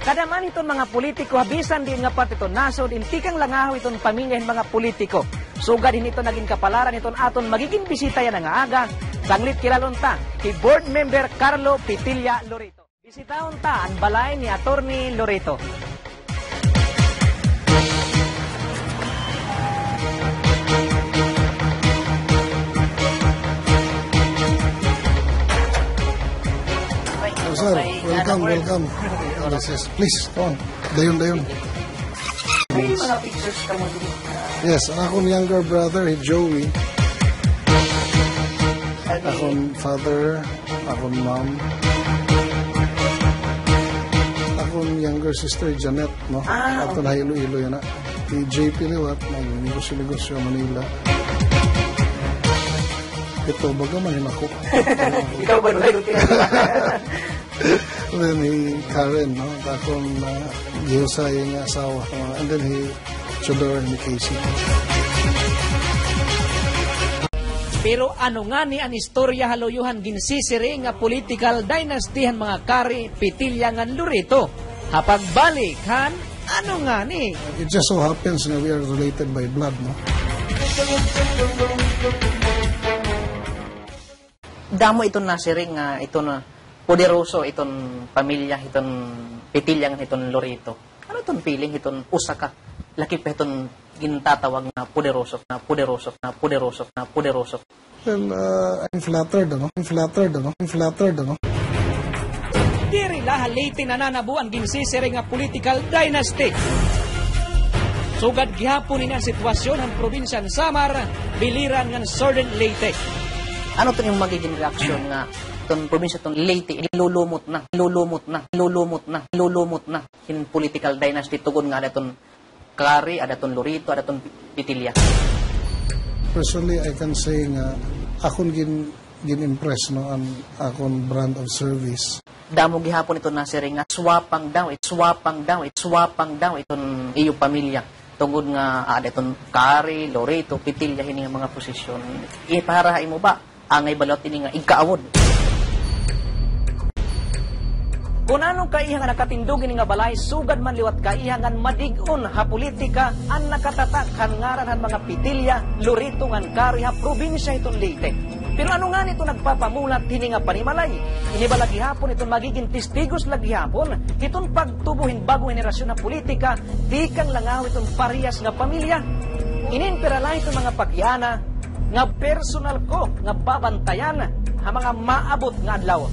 Kadaman iton mga politiko, habisan din nga pat ito nasod, inti kang langaho iton pamilyahin mga politiko. Sugad din ito naging kapalaran iton aton magiging bisita yan nga aga. Sanglit kilalunta, kay Board Member Carlo Pitilla Loreto. Bisitahon ta ang balay ni Attorney Loreto. Sir, welcome. Yes. Please, come on. Dayon. May mga pictures ka mo dito. Yes, akong younger brother, Joey. Akong father, akong mom. Akong younger sister, Janet, no? Ato na Iloilo yan na. Di JP Liwat, nag-negosyo Manila. Ito, baga manin ako. Ikaw ba nung Then he Karen, no? Akong gihusay nga asawa. And then he Chodor and Casey. Pero ano nga ni ang istorya haluyuhan ginsisiri nga political dynasty han mga Kari Pitilla nga Loreto. Hapagbalik han, ano nga ni? It just so happens na we are related by blood, no? Damo iton nasiri nga ito na poderoso iton pamilya iton Pitilla nga iton Loreto. Ano iton feeling iton usa ka laki pa iton gintatawag na poderoso. Well, I'm flattered, no? Diri lahat late nananabu ang ginsisiri nga political dynasty. Sugad gihapon ni ang sitwasyon ng probinsya ng Samar, biliran ng Southern Leyte. Ano to yung magiging reaksyon nga itong probinsya itong Leyte, lulumot na in political dynasty tugon nga adatong Kari, adatong Loreto, adatong Pitilla. Personally, I can say nga akong gin-impress, no, ang akong brand of service. Damo gihapon ito nasiri nga swapang daw itong iyo pamilya. Tungod nga adatong Kari, Loreto, Pitilla hini nga mga posisyon. Ipaharahay mo ba? Angay balot ini nga ikaawod. Kung anong kaihang nakatindugin nga balay, sugad man liwat kaihangan madigon ha politika ang nakatatak ngaran han mga Pitilla, Loreto ngan Kari ha probinsya itong Leyte. Pero ano nga nito nagpapamulat hini nga panimalay? Ini ba lagi hapon itong magiging testigos lagi hapon itong pagtubuhin bagong henerasyon na politika, di kang langaw itong parehas nga pamilya. Ininpira lang itong mga pagyana nga personal ko nga babantayan ha mga maabot nga adlaw.